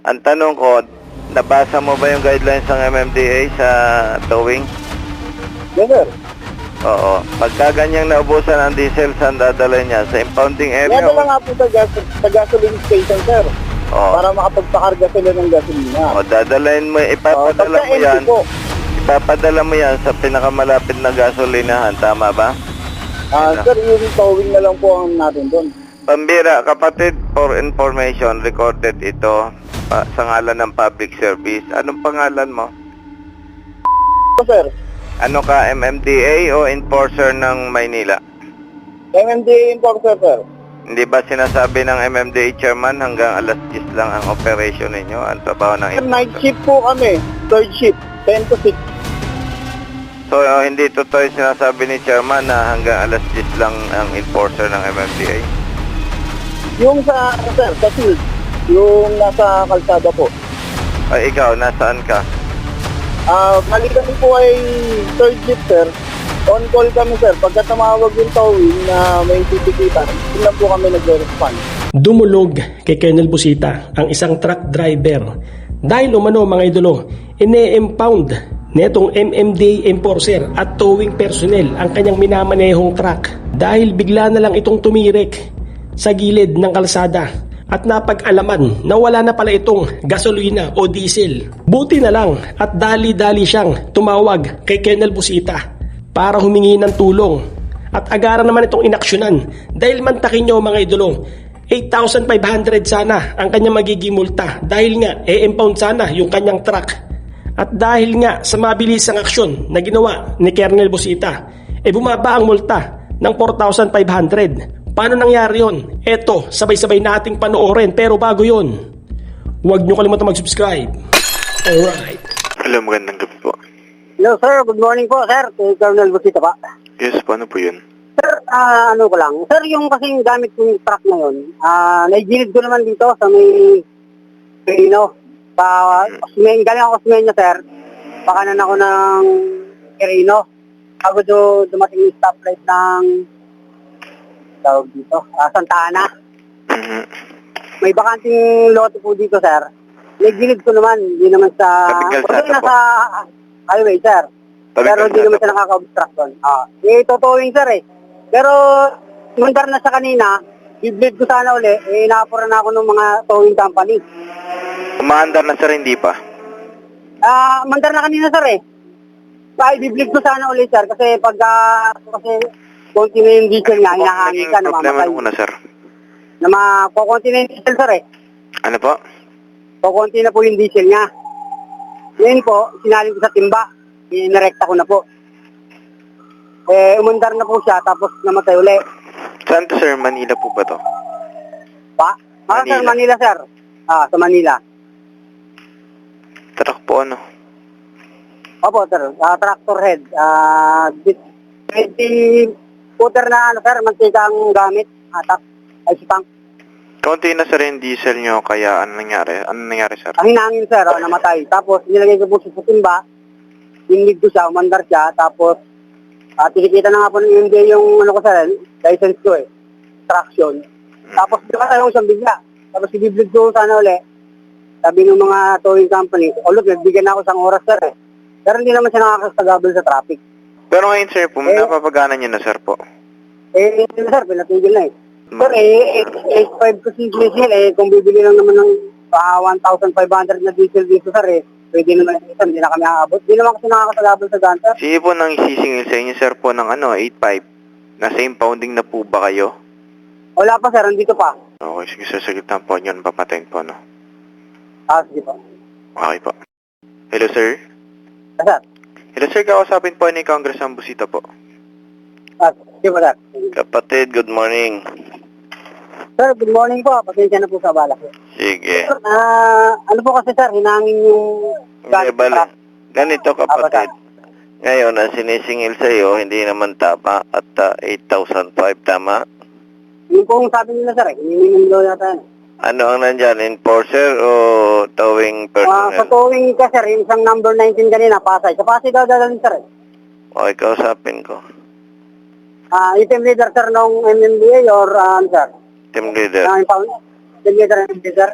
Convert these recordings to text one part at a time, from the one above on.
Ang tanong ko, nabasa mo ba yung guidelines ng MMDA sa towing? Yes, sir. Oo. Pagka ganyang naubusan ang diesel, saan dadalhin niya? Sa impounding area? Nadala nga po sa gasoline station, sir. Oo. Para makapagpakarga sila ng gasolina. O, dadalhin mo, ipapadala Pagka mo empty yan. po, Ipapadala mo yan sa pinakamalapit na gasolinahan, tama ba? sir, yung towing na lang po ang natin doon. Pambira, kapatid, for information, recorded ito sa ngalan ng public service. Anong pangalan mo? Sir, Ano ka, MMDA o enforcer ng Maynila? MMDA enforcer, sir. Hindi ba sinasabi ng MMDA chairman hanggang alas 10 lang ang operation ninyo? Ang trabaho ng Sir, night shift po kami. Third shift, 10 to 6. So, hindi totoo yung sinasabi ni chairman na hanggang alas 10 lang ang enforcer ng MMDA? Yung sa, sir, sa field, yung nasa kalsada po. Ay, ikaw, nasaan ka? Bali kami po ay third shift, sir. On call kami, sir. Pagka tumawag yung towing na may titikitan, yun lang po kami nagre-respond. Dumulog kay Colonel Busita ang isang truck driver dahil umano mga idolo, ine-impound netong MMDA enforcer at towing personnel ang kanyang minamanehong truck dahil bigla na lang itong tumirik sa gilid ng kalsada at napag-alaman na wala na pala itong gasolina o diesel. Buti na lang at dali-dali siyang tumawag kay Colonel Busita para humingi ng tulong at agaran naman itong inaksyonan dahil mantakin nyo mga idolo, 8,500 sana ang kanyang magiging multa dahil nga impound sana yung kanyang truck. At dahil nga sa mabilisang aksyon na ginawa ni Colonel Busita, bumaba ang multa ng 4,500. Paano nangyari yun? Eto, sabay-sabay nating panoorin pero bago yun, huwag nyo kalimutan mag-subscribe. Alright. Hello, magandang gabi po. Hello, sir. Good morning po, sir. Kay Colonel Busita pa. Yes, paano po yun? Sir, ano ko lang. Sir, yung kasing gamit kong truck ngayon, naigilid ko naman dito sa may Perino. Galing ako sa Osmeña, sir. Pakanan ako ng Perino. Bago dumating yung stoplight ng tawag dito, Santa Ana. May bakanting lote po dito, sir. Naigilid ko naman, hindi naman sa... Tabing kalsada po. Nasa highway, sir. Tabing Pero hindi kalsada naman po. siya nakaka-obstruct doon. Totooing, sir, eh. Pero, mandar na sa kanina, i-bleed ko sana uli, inaapuran na ako ng mga towing company. Umaandar na sir, hindi pa? Mandar na kanina, sir, eh. Kaya i-bleed ko sana uli, sir, kasi kasi konti na yung diesel niya, hinahangin ka, problema namamatay. muna sir? Kukunti na yung diesel, sir, eh. Ano po? Kukunti na po yung diesel niya. Ngayon po, sinalin ko sa timba, inarekta ko na po. Umandar na po siya, tapos namatay uli. Saan to sir? Manila po ba to? Pa? Sir, Manila. Manila, sir. Sa Manila. Truck po ano? Opo, sir. Tractor head. 20 footer na, sir, mantika ang gamit. Ay, sipang. Konti na sir yung diesel nyo, kaya ano nangyari? Ano nangyari sir? Ang hinangin, sir, namatay. Tapos, nilagay ko po siya sa timba. Inlig ko siya, umandar siya. Tapos, tinikita na nga po ng MD yung, ano ko, sir, license ko, eh. Traction. Tapos, nakatayo ko siyang bigla. Tapos, ibiblig ko sana uli. Sabi ng mga towing company, look, nagbigyan na ako isang oras, sir, eh. Pero hindi naman siya nakakastagabal sa traffic. Pero ngayon sir po, napapagana nyo na sir po? Sir, pinatigil na, eh. Sir, 8.5 kasi diesel, kung bibili lang naman ng 1,500 na diesel dito, sir, pwede naman, sir, hindi na kami aabot. Hindi naman kasi nakakasagabal sa daan, sir. Sige po nang isisingil sa inyo sir po ng 8.5. Nasa impounding na po ba kayo? Wala pa, sir, andito pa. Okay, sige sir, saglit lang po yun, papatayin po no? Sige pa. Okay po. Hello sir? Sir, Hello sir, kakausapin po ni Congressman Busita po. sige pa, sir. Kapatid, good morning. Sir, good morning po. Pasensya na po sa bala. Sige. Sir, ano po kasi, sir, hinangin yung... Hindi, bale. Ganito kapatid. Ngayon, ang sinisingil sa iyo, hindi naman tama at 8,005, tama? Yung pong sabi nila, sir, hinihingi daw yata yan. Ano ang nandyan, enforcer o towing Sa personnel? towing ka, sir, yung isang number 19 kanina, Pasay. Sa Pasay daw dadalhin, sir. Okay, kausapin ko. Yung team leader, sir, ng MMDA or, sir? Team leader. Team leader ng MMDA, sir.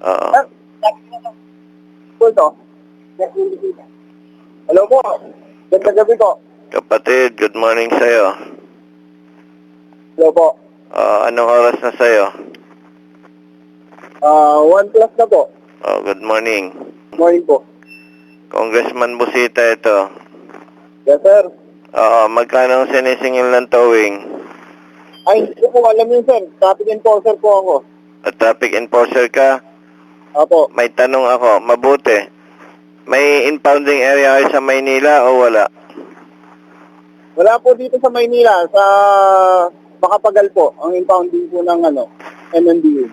Oo. Sir, Hello po. Ganda gabi po. Kapatid, good morning sa'yo. Hello po. Anong oras na sa'yo? 1 plus na po. Good morning. Morning po. Congressman Busita ito. Yes, sir. Magkano ang sinisingil ng towing? Ay, hindi po alam yun, sir. Traffic enforcer po ako. Traffic enforcer ka? Opo. May tanong ako, mabuti. May impounding area kayo sa Maynila o wala? Wala po dito sa Maynila, sa Makapagal po, ang impounding po ng MMDA.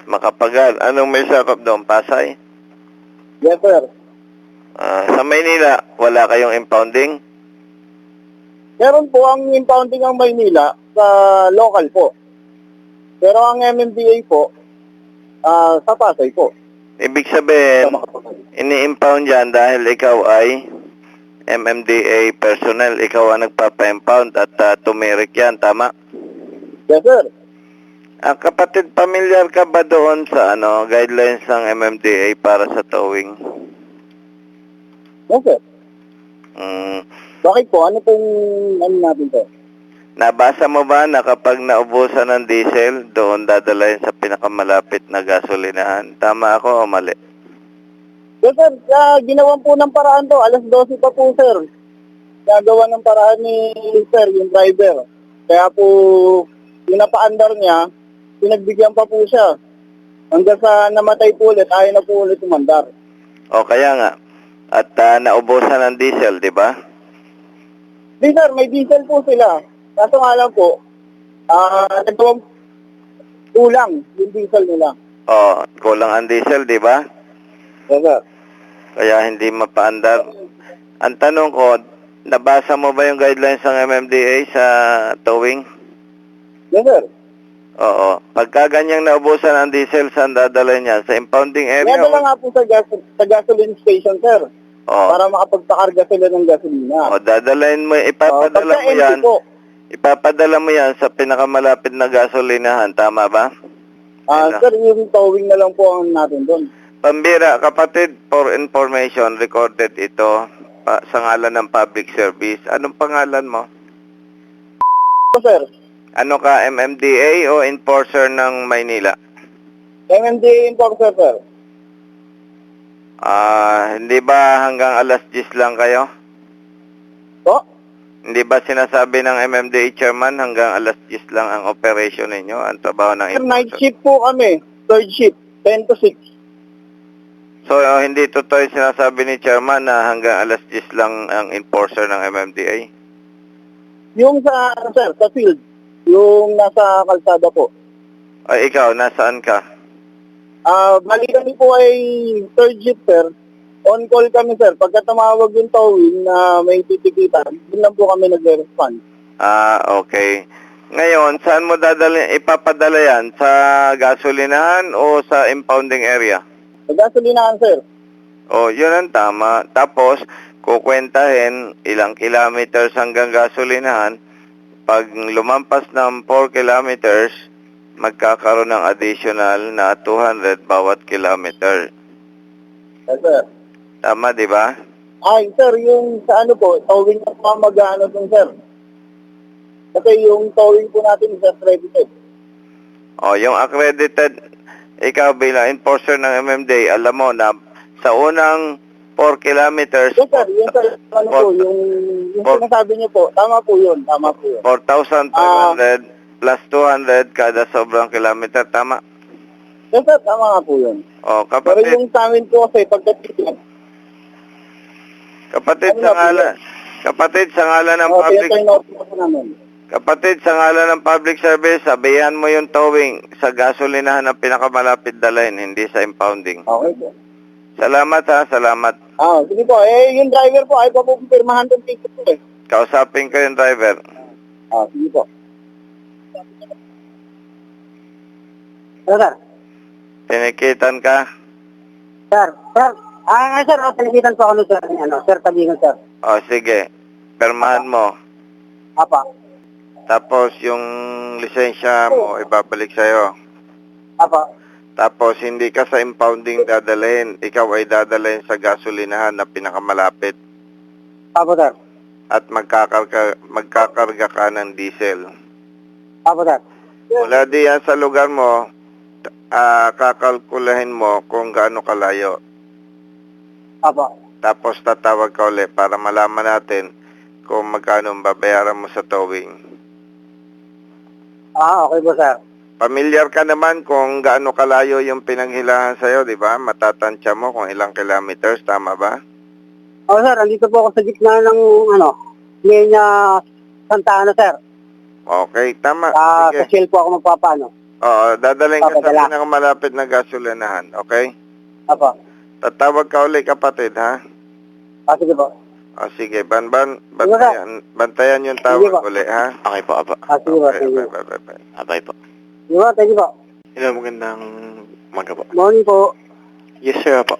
Makapagal. Anong may sakop doon? Pasay? Yes, sir. Sa Maynila, wala kayong impounding? Meron po ang impounding ng Maynila sa local po. Pero ang MMDA po, sa Pasay po. Ibig Sa sabihin, Makapagal. ini-impound yan dahil ikaw ay MMDA personnel, ikaw ang nagpapa-impound at tumirik yan, tama? Yes, sir. Kapatid, pamilyar ka ba doon sa guidelines ng MMDA para sa towing? Yes, sir. Bakit po? Ano pong natin to? Nabasa mo ba na kapag naubusan ng diesel, doon dadalayin sa pinakamalapit na gasolinahan? Tama ako o mali? Yes, sir. Ginawan po ng paraan to. Alas 12 pa po, sir. Gagawa ng paraan ni sir, yung driver. Kaya po, yung napaandar niya, pinagbigyan pa po siya. Hanggang sa namatay po ulit, ayaw na po ulit umandar. O kaya nga. At naubusan ng diesel, di ba? Di, sir, may diesel po sila. Kaso nga lang po, nagawang kulang yung diesel nila. O, kulang ang diesel, di ba? Yes, sir. Kaya hindi mapaandar. Ang tanong ko, nabasa mo ba yung guidelines ng MMDA sa towing? Yes, sir. Oo. Pagka ganyang naubusan ang diesel, saan dadalhin niya? Sa impounding area? Nadala nga po sa gasoline station, sir. Oo. Para makapagpakarga sila ng gasolina. O, dadalhin mo, ipapadala Pagka mo empty yan. po, Ipapadala mo yan sa pinakamalapit na gasolinahan, tama ba? Ano? sir, yung towing na lang po ang natin doon. Pambira, kapatid, for information, recorded ito sa ngalan ng public service. Anong pangalan mo? Sir, Ano ka, MMDA o enforcer ng Maynila? MMDA enforcer, sir. Hindi ba hanggang alas 10 lang kayo? Po? Hindi ba sinasabi ng MMDA chairman hanggang alas 10 lang ang operation ninyo, ang trabaho ng Sir, night enforcer? shift po kami. Third shift, 10 to 6. So, hindi totoo yung sinasabi ni chairman na hanggang alas 10 lang ang enforcer ng MMDA? Yung sir, sa field. Yung nasa kalsada po. Ay, ikaw, nasaan ka? Bali kami po ay third shift, sir. On call kami, sir. Pagka tumawag yung towing na may titikitan, doon lang po kami nagre-respond. Okay. Ngayon, saan mo ipapadala yan? Sa gasolinahan o sa impounding area? Sa gasolinahan, sir. Yun ang tama. Tapos, kukwentahin ilang kilometers hanggang gasolinahan. Pag lumampas ng 4 kilometers, magkakaroon ng additional na 200 bawat kilometer. Yes, sir. Tama, di ba? Ay, sir, yung sa po, towing na po mag-ano dun, sir. Kasi yung towing po natin is accredited. Yung accredited, ikaw bilang enforcer ng MMDA, alam mo na sa unang 4 kilometers, Yes, sir. Yes, sir. Yung sinasabi niyo po, tama po yun. 4,500 plus 200 kada sobrang kilometer, tama? Yes, sir. Tama nga po yun. Pero Kapatid, yung sa amin po kasi, pagkatitin, kapatid sa ngalan ng public, kapatid sa ngalan ng public service, sabihan mo yung towing sa gasolinahan ng pinakamalapit dalhin, hindi sa impounding. Okay po. Salamat ha, salamat. Sige po. Yung driver po, ay pa po pirmahan ng ticket po eh. Kausapin ko yung driver. Sige po. Hello, sir. Tinikitan ka? Sir, sir, tinikitan po ako nun, sir. Sir, tabingan, sir. Sige. Permahan mo. Apa. Tapos yung lisensya mo ibabalik sa'yo. Apa. Tapos hindi ka sa impounding dadalhin, ikaw ay dadalhin sa gasolinahan na pinakamalapit Apo, sir. at magkakarga ka ng diesel. Apo, sir. Mula diyan sa lugar mo, kakalkulahin mo kung gaano kalayo. Apo. Tapos tatawag ka ulit para malaman natin kung magkano ang babayaran mo sa towing. Okay po, sir. Pamilyar ka naman kung gaano kalayo yung pinanghilahan sa'yo, di ba? Matatansya mo kung ilang kilometers, tama ba? Sir, andito po ako sa gitna ng, Menya Santa Ana, sir. Okay, tama. Sa Sige. Shell po ako magpapaano. Oo, dadaling ka sa Papadala. pinakamalapit na gasolinahan, okay? Apo. Tatawag ka ulit, kapatid, ha? Sige po. Sige, bantayan yung Sige tawag po. ulit, ha? Okay po, apa. Sige po, Okay, thank you. bye. Abay po. Sige po, thank you po. Hello, magandang umaga po. Morning po. Yes, sir, po.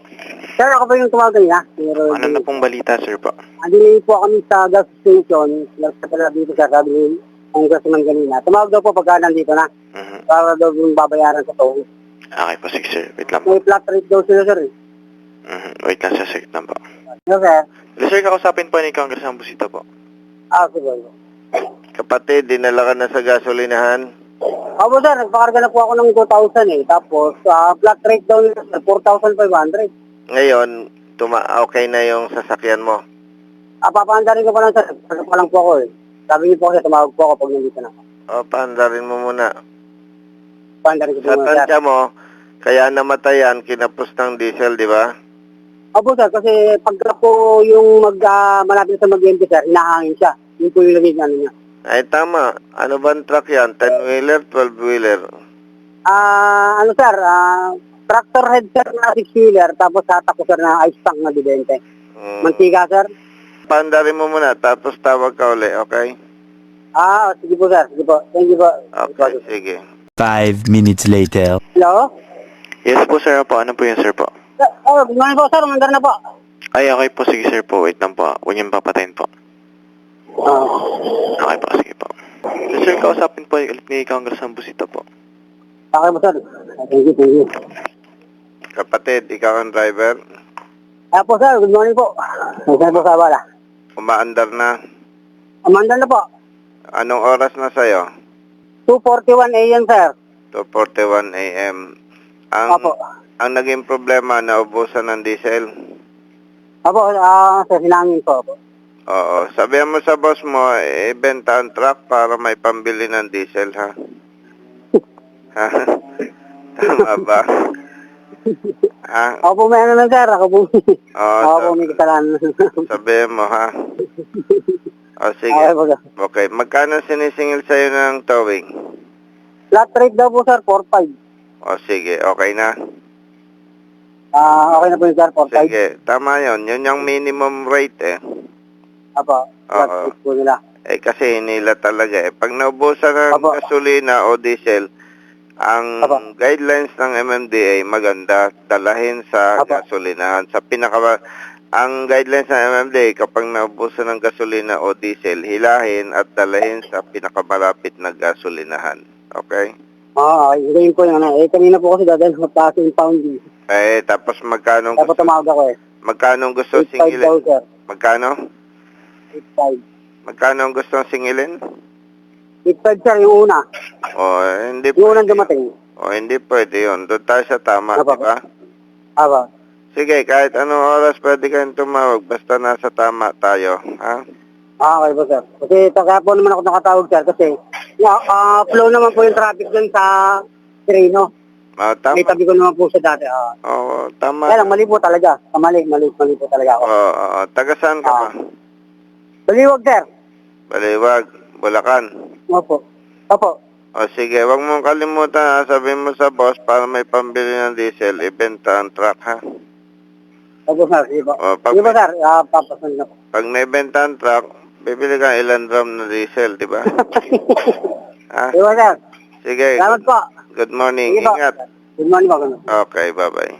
Sir, ako pa yung tumawag kanina. Pero, Ano na pong balita, sir, po? andili po kami sa gas station. Nasa pala dito, sir. Sabi ni ang gas ng ganina. Tumawag daw po pagka nandito na. Mhm. Para daw yung babayaran sa towing. Okay po, sige, sir. Wait lang po. May flat rate daw sila, sir. Wait lang, sir. Sige lang po. Yes, sir. Hello, sir, kakusapin po ni Congressman Busita po. Sige. Kapatid, dinala ka na sa gasolinahan. Opo, sir. Nagpakarga na po ako ng 2,000 eh. Tapos, flat rate daw nila, sir. 4,500. Ngayon, okay na yung sasakyan mo. Papaandarin ko pa lang, sir. Ano pa lang po ako eh. Sabi niyo po kasi tumawag po ako pag nandito na. Paandarin mo muna. Paandarin ko po Sa muna, sir. tansya mo, kaya namatayan, kinapos ng diesel, di ba? Opo, sir. Kasi pagka po yung malapit sa mag-empty, sir, hinahangin siya. Yun po yung lagay niya. Ay, tama. Ano bang truck yan? 10-wheeler, 12-wheeler? Sir, tractor head, sir, na 6-wheeler. Tapos hatak ko, sir, na ice tank na dibente. Mantika, sir. Paandarin mo muna, tapos tawag ka uli, okay? Sige po, sir. Sige po. Thank you po. Okay, sige. 5 minutes later. Hello? Yes po, sir, po. Ano po yun, sir, po? Good morning po, sir. Mandar na po. Ay, okay po. Sige, sir, po. Wait lang po. Huwag niyong papatayin po. Okay po, sige po. Hello, sir, kausapin po ulit ni Congressman Busita po. Okay po, sir. Thank you. Kapatid, ikaw ang driver. Po, sir. Good morning po. Sir po sa bala. Umaandar na. Mandar na po. Anong oras na sa'yo? 2:41 a.m., sir. 2:41 a.m. Opo. Ang naging problema, naubusan ng diesel. Opo, sir. Hinangin po. Opo. Oo. Sabihan mo sa boss mo, ibenta ang truck para may pambili ng diesel, ha? Ha? Tama ba? Ha? Ako po may ano lang, sir. Ako po Oo, may kasalanan. sabihin mo, ha? O, sige. Okay po, sir. Okay. Magkano sinisingil sa'yo ng towing? Flat rate daw po, sir. 4.5. O, sige. Okay na? Okay na po yung sir. 4.5. Sige. Tama yon. Yun yung minimum rate, eh. Apo. Flat Oo. rate po nila. Eh, kasi hinila talaga, eh. Pag naubusan ng Apo. gasolina o diesel, ang Apo. guidelines ng MMDA maganda, dalahin sa Apo. gasolinahan. Ang guidelines ng MMDA, kapag naubusan ng gasolina o diesel, hilahin at dalahin sa pinakamalapit na gasolinahan. Okay? Okay. Ngayon po yung kanina po kasi dadalhin magtaas yung pounding. Eh, tapos magkano Tapos tumawag ako eh. magkano gusto 8.5 daw, singilin? sir. Magkano? 8.5. Magkano ang gusto singilin? 8.5, sir, yung una. O, hindi Yung unang pwede. dumating. O, hindi pwede yun. Doon tayo sa tama, Apo. di ba? Apo. Sige, kahit anong oras pwede kayong tumawag, basta nasa tama tayo, ha? Okay po, sir. Kasi kaya po naman ako nakatawag, sir, kasi flow naman po yung traffic dun sa Trino. Tama. May tabi ko naman po siya dati. Oo, tama. Kaya lang, mali po talaga. Mali po talaga ako. Oo, taga saan ka ba? Baliwag, sir. Baliwag, Bulacan. Opo. Opo. O sige, wag mong kalimutan, ha? Sabihin mo sa boss para may pambili ng diesel, ibenta ang truck, ha? Opo, sir. Sige po. O, pag, Sige po, sir. Papasan na po. pag naibenta ang truck, bibili ka ilang drum na diesel, di ba? Ha? Sige po, sir. Sige, Salamat po. good morning. Sige po. Ingat. Good morning po. Okay, bye-bye.